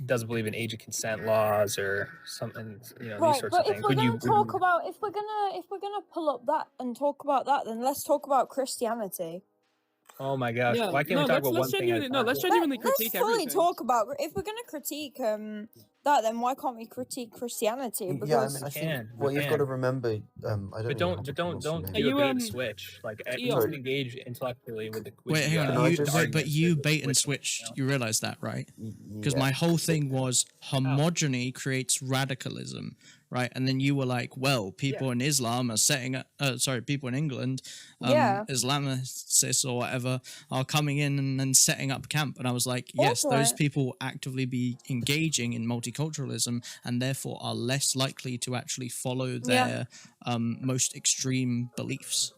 doesn't believe in age of consent laws or something, these Right, sorts but of if things. we're Would gonna you? talk about if we're gonna pull up that and talk about that, then let's talk about Christianity. Oh my gosh! Yeah, Why can't no, we talk about one let's thing at a genuinely no, time? let's genuinely Let's critique fully everything. talk about if we're gonna critique that, then why can't we critique Christianity? Yeah, I Because mean, I We think can, what we you've got to can. remember, I don't But even don't have but to don't pronounce don't your do you, a bait and um, switch. Like we Eon. can engage intellectually with the. With Wait, hang Can on. I You, just- but arguments you with bait and which- switch. You realize that, right? name. Because my whole thing was homogeny creates radicalism, right? And then you were like, well, people in Islam are setting up, people in England, Yeah. Islamists or whatever, are coming in and setting up camp. And I was like, yes, Also, those people actively be engaging in multiculturalism and therefore are less likely to actually follow their most extreme beliefs.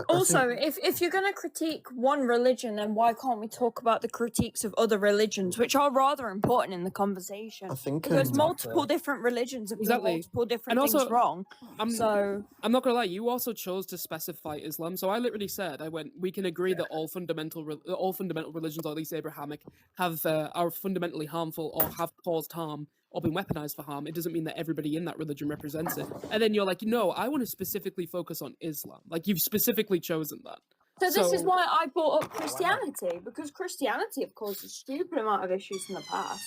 Also, if you're going to critique one religion, then why can't we talk about the critiques of other religions, which are rather important in the conversation? I think Because Talk multiple to- different religions have done Exactly. multiple different And things also, wrong. I'm So I'm not gonna lie. You also chose to specify Islam, so I literally said we can agree that all fundamental religions, or at least Abrahamic, have are fundamentally harmful or have caused harm or been weaponized for harm. It doesn't mean that everybody in that religion represents it. And then you're like, no, I want to specifically focus on Islam. Like you've specifically chosen that. this is So- why I brought up Christianity, because Christianity have caused a stupid amount of issues in the past.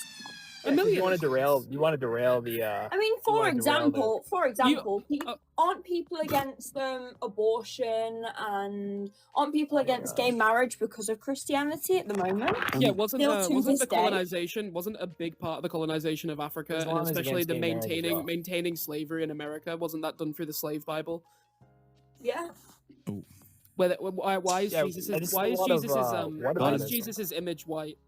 A Yeah, 'cause million. you want to derail the. I mean, for wanna derail example, uh, aren't people against abortion and aren't people against gay marriage because of Christianity at the moment? Yeah, wasn't Still to wasn't this the day. colonization wasn't a big part of the colonization of Africa, Islam and is especially against the gay marriage as well. maintaining slavery in America? Wasn't that done through the slave Bible? Yeah. Why is Yeah, Jesus I just why see is a lot of, Jesus's why is whataboutism. Jesus's image white?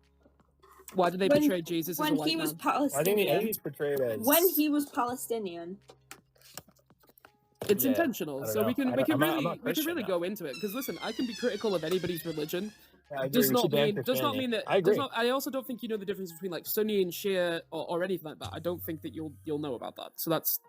Why did they When- portray Jesus as a When white he was man? I think Palestinian. he's portrayed as. When he was Palestinian. It's Yeah, intentional, I so don't we know. can I we don't- can I'm not- really I'm not we can Christian really enough. go into it because listen, I can be critical of anybody's religion. I agree, Does we not should ban mean Christianity. that I agree. I also don't think you know the difference between like Sunni and Shia or anything like that. I don't think that you'll know about that. So that's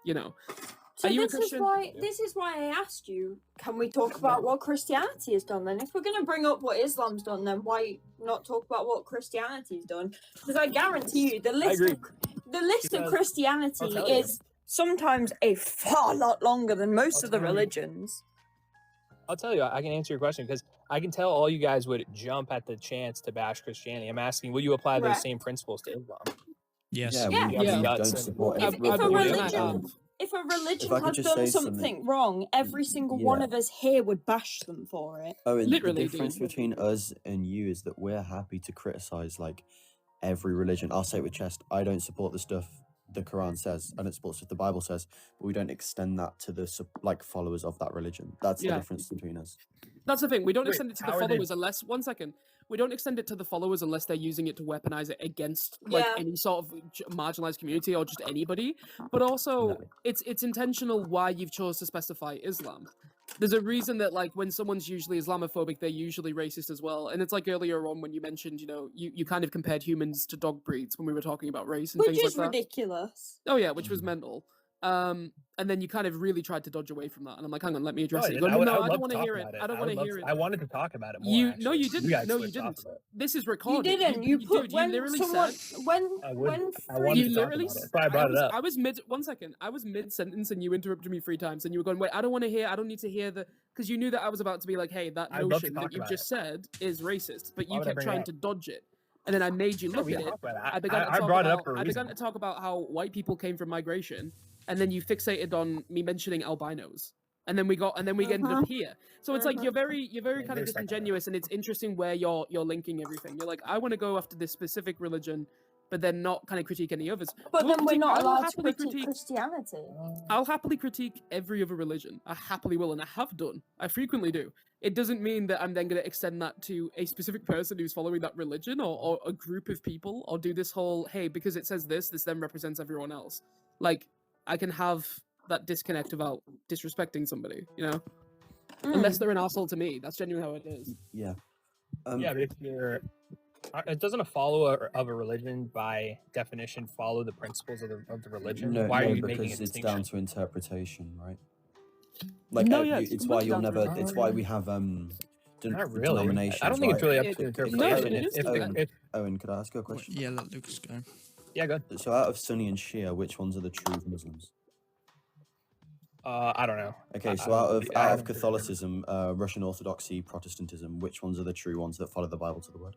So Are you a this is Christian? why I asked you, can we talk about what Christianity has done then? If we're gonna bring up what Islam's done, then why not talk about what Christianity's done? Because I guarantee you the list agree. of Because Christianity I'll tell you. is sometimes a far lot longer than most I'll of the tell you. religions. I'll tell you, I can answer your question because I can tell all you guys would jump at the chance to bash Christianity. I'm asking, will you apply those Correct. same principles to Islam? Yes. Yeah, Yeah. we, Yeah. we If- don't support if every a religion. If a religion I could has just done say something something- wrong, every single one Yeah. of us here would bash them for it. Oh, and Literally, the difference dude. between us and you is that we're happy to criticize like every religion. I'll say it with chest. I don't support the stuff the Quran says and it supports what the Bible says, but we don't extend that to the like followers of that religion. That's the Yeah. difference between us. That's the thing. We don't Wait, extend it to the how are they- followers unless we don't extend it to the followers unless they're using it to weaponize it against like Yeah. any sort of marginalized community or just anybody. But also, Exactly. it's intentional why you've chose to specify Islam. There's a reason that like when someone's usually Islamophobic, they're usually racist as well. And it's like earlier on when you mentioned, you kind of compared humans to dog breeds when we were talking about race and Which things is like that. ridiculous. Oh yeah, which was mental. And then you kind of really tried to dodge away from that, and I'm like, hang on, let me address No, it. You I go, didn't. no, I would I love don't want to talk hear it. about I don't want to hear it. I wanted to talk about it more. No, actually. you didn't. guys No, you switched off didn't. of it. This is You recorded. didn't. You put dude, you when literally someone said. when I when wanted You to talk literally. about it. That's why I brought it up. I was mid. One second. I was mid sentence, and you interrupted me 3 times, and you were going, "Wait, I don't want to hear. I don't need to hear the." Because you knew that I was about to be like, "Hey, that I'd love to notion talk that you about just said is racist," but Why you would I kept bring it trying up? to dodge it, and then I made you No, look we at can it. talk about it. I began to I talk brought it about. up for a I reason. began to talk about how white people came from migration, and then you fixated on me mentioning albinos. And then we ended up here. So it's like you're very kind of Very second. disingenuous, and it's interesting where you're linking everything. You're like, I want to go after this specific religion, but then not kind of critique any others. but We'll then we're critique- not I will allowed to happily critique Christianity. I'll happily critique every other religion. I happily will, and I have done. I frequently do. It doesn't mean that I'm then going to extend that to a specific person who's following that religion or a group of people, or do this whole, hey, because it says this then represents everyone else. Like, I can have that disconnect about disrespecting somebody, Unless they're an asshole to me. That's genuinely how it is. Yeah. Yeah, but if you're, it doesn't a follower of a religion by definition follow the principles of the religion. No, Why no, are you making a because it's distinction? down to interpretation, right? Like, No, yeah, it's it's why completely you'll down to never. It's why we have Not really. denominations. I don't think it's right? really up It- to no, interpretation. it is. Owen, could I ask you a question? Yeah, let Lucas go. Yeah, good. So, out of Sunni and Shia, which ones are the true Muslims? I don't know. Okay, so I out don't of think- I don't think- Catholicism, Russian Orthodoxy, Protestantism, which ones are the true ones that follow the Bible to the word?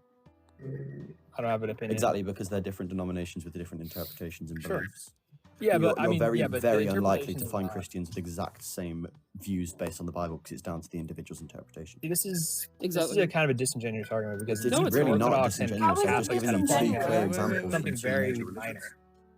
I don't have an opinion. Exactly, because they're different denominations with different interpretations and Sure. beliefs. Yeah, you're, but I you're mean, very, yeah, but the very unlikely to interpretations find are- Christians with exact same views based on the Bible because it's down to the individual's interpretation. See, this is Exactly. a kind of a disingenuous argument because It's No, it's really not Orthodox and disingenuous. How I'm is just it giving you two disingenuous? clear Wait, examples from something two very major religions. minor.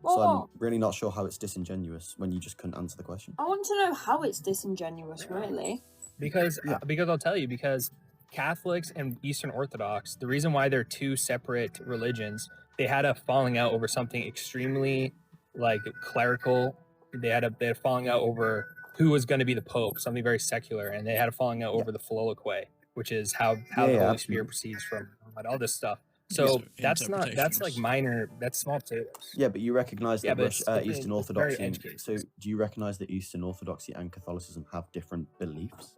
So Well, I'm really not sure how it's disingenuous when you just couldn't answer the question. I want to know how it's disingenuous, really. Because Yeah. because I'll tell you, because Catholics and Eastern Orthodox, the reason why they're two separate religions, they had a falling out over something extremely like clerical. They had a falling out over who was going to be the Pope, something very secular, and they had a falling out over the Filioque, which is how the Holy absolutely. Spirit proceeds from all this stuff. Yes, So that's like interpretations. minor. That's small potatoes. Yeah, but you recognise Yeah, that but it's different- Eastern it's very Orthodoxy. edge So cases. do you recognise that Eastern Orthodoxy and Catholicism have different beliefs?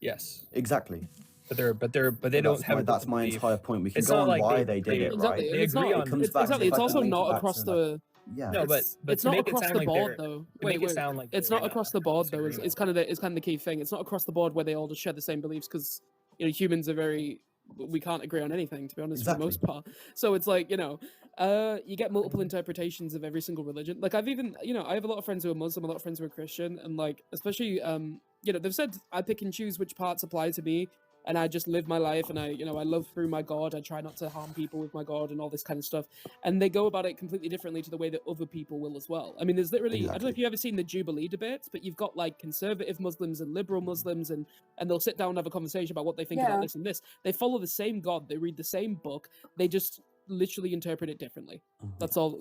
Yes, Exactly. but they don't have. a That's different my belief. entire point. We can It's go not on like why they- they did they- it, Exactly. right? It's They agree not. on- It comes It's, back exactly. to It's if I also can link it not back across to, the. Yeah. No, but It's to not make it across sound the like board they're- though. to Wait, make it wait. sound like It's they're not in a across the board though. disagreement. It's kind of the key thing. It's not across the board where they all just share the same beliefs because humans are very. We can't agree on anything, to be honest, for the most part. So it's like, you get multiple interpretations of every single religion. Like I've even, I have a lot of friends who are Muslim, a lot of friends who are Christian, and like, especially, they've said I pick and choose which parts apply to me, and I just live my life, and I love through my God. I try not to harm people with my God and all this kind of stuff. And they go about it completely differently to the way that other people will as well. I mean, there's literally, I don't know if Exactly. you've ever seen the Jubilee debates, but you've got like conservative Muslims and liberal Muslims, and they'll sit down and have a conversation about what they think Yeah. about this and this. They follow the same God, they read the same book, they just literally interpret it differently. That's all,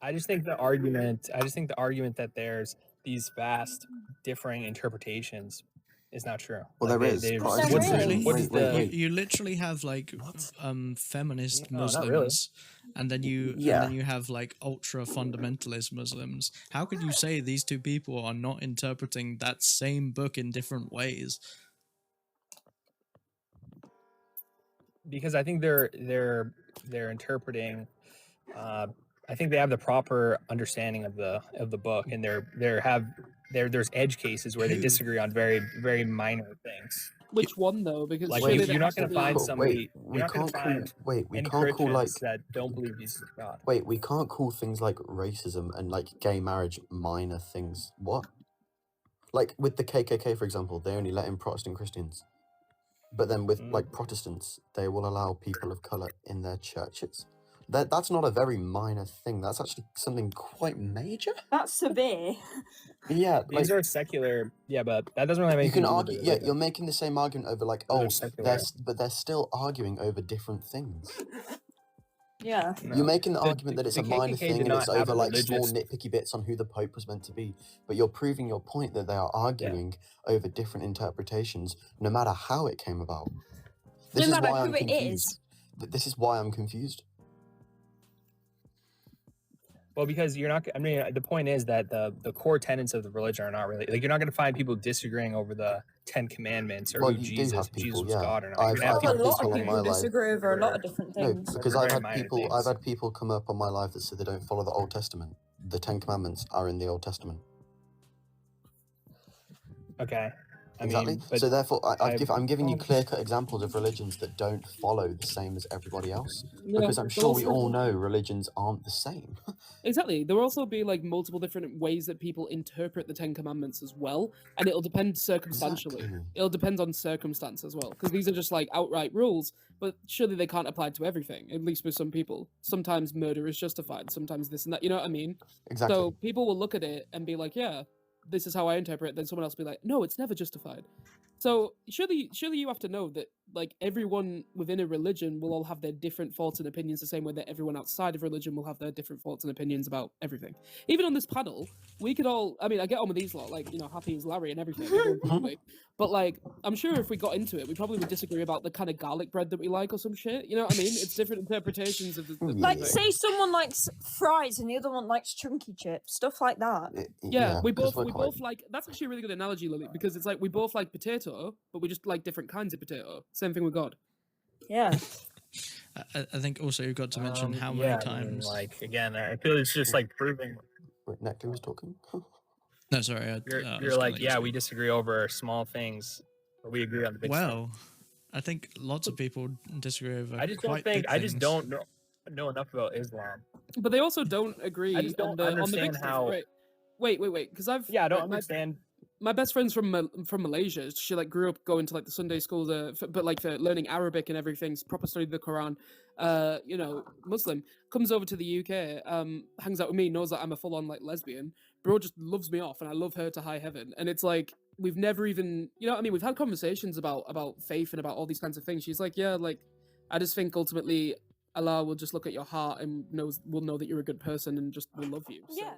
I just think the argument that there's these vast differing interpretations is not true. Well, Like, there is. there's- Protestant- what's the- Really? what is Wait, the- wait. You literally have like What? feminist No, not Muslims, really. and then Yeah. you have like ultra fundamentalist Muslims. How could you say these two people are not interpreting that same book in different ways? Because I think they're interpreting. I think they have the proper understanding of the book, and there's edge cases where they Who? disagree on very very minor things. which one though? Because Like surely you're there not has to going to be- find But somebody. wait, we You're not going can't to call. find Wait, we any can't call like. Christians that don't believe Jesus is God. Wait, we can't call things like racism and like gay marriage minor things. What? Like with the KKK, for example, they only let in Protestant Christians. But then with like Protestants, they will allow people of color in their churches. That's not a very minor thing. That's actually something quite major. That's severe. Yeah, like These are secular, yeah, but that doesn't really have you anything can to do argue. with Yeah, religion. you're making the same argument over like, Those are oh, secular. but they're still arguing over different things. Yeah. You're making the argument that it's the a minor KKK thing did and it's not have over a like small religious- nitpicky bits on who the Pope was meant to be, but you're proving your point that they are arguing over different interpretations, no matter how it came about. This No is matter why who I'm it confused. is. This is why I'm confused. Well, because you're not. I mean, the point is that the core tenets of the religion are not really like you're not going to find people disagreeing over the Ten Commandments or Well, who you do Jesus have people, Jesus was yeah. God or not. I've- You're gonna have I've A had people lot of people in disagreeing my people life- disagree over a lot of different No, things. because Very I've had minor people. things. I've had people come up on my life that say they don't follow the Old Testament. The Ten Commandments are in the Old Testament. Okay. I Exactly. mean, but So therefore, I'm giving you um, clear-cut examples of religions that don't follow the same as everybody else. Yeah, Because I'm but sure we also- all know religions aren't the same. Exactly. There will also be like multiple different ways that people interpret the Ten Commandments as well, and it'll depend circumstantially. Exactly. It'll depend on circumstance as well, because these are just like outright rules, but surely they can't apply to everything. At least with some people, sometimes murder is justified, sometimes this and that. You know what I mean? Exactly. So people will look at it and be like, "Yeah, this is how I interpret it." Then someone else will be like, "No, it's never justified." So surely you have to know that like everyone within a religion will all have their different thoughts and opinions, the same way that everyone outside of religion will have their different thoughts and opinions about everything. Even on this panel, we could all. I mean, I get on with these lot, like Happy as Larry and everything. everyone's lovely. But like, I'm sure if we got into it, we probably would disagree about the kind of garlic bread that we like or some shit. You know what I mean? It's different interpretations of the Like, thing. say someone likes fries and the other one likes chunky chips, stuff like that. Yeah, we 'cause both we're we quite- both like. That's actually a really good analogy, Lily, because it's like we both like potato, but we just like different kinds of potato. Same thing with God. Yeah. I think also you've got to mention how many yeah, I mean, times. like again, I feel it's just like proving Wait, Nectar was talking. No, sorry. I you're, was you're gonna like, let you yeah, speak. we disagree over small things, but we agree on the big stuff. Well, I think lots of people disagree over. I just don't quite think big I just things. don't know enough about Islam. But they also don't agree I just don't on the big understand stuff. how- Wait, because I've Yeah, I don't my- understand. My best friend's from Malaysia. She like grew up going to like the Sunday school, but like for learning Arabic and everything, proper study the Quran. Muslim comes over to the UK, hangs out with me, knows that I'm a full on like lesbian. Bro just loves me off, and I love her to high heaven. And it's like we've never even, you know what I mean? We've had conversations about faith and about all these kinds of things. She's like, yeah, like I just think ultimately Allah will just look at your heart and will know that you're a good person and just will love you. So. Yeah.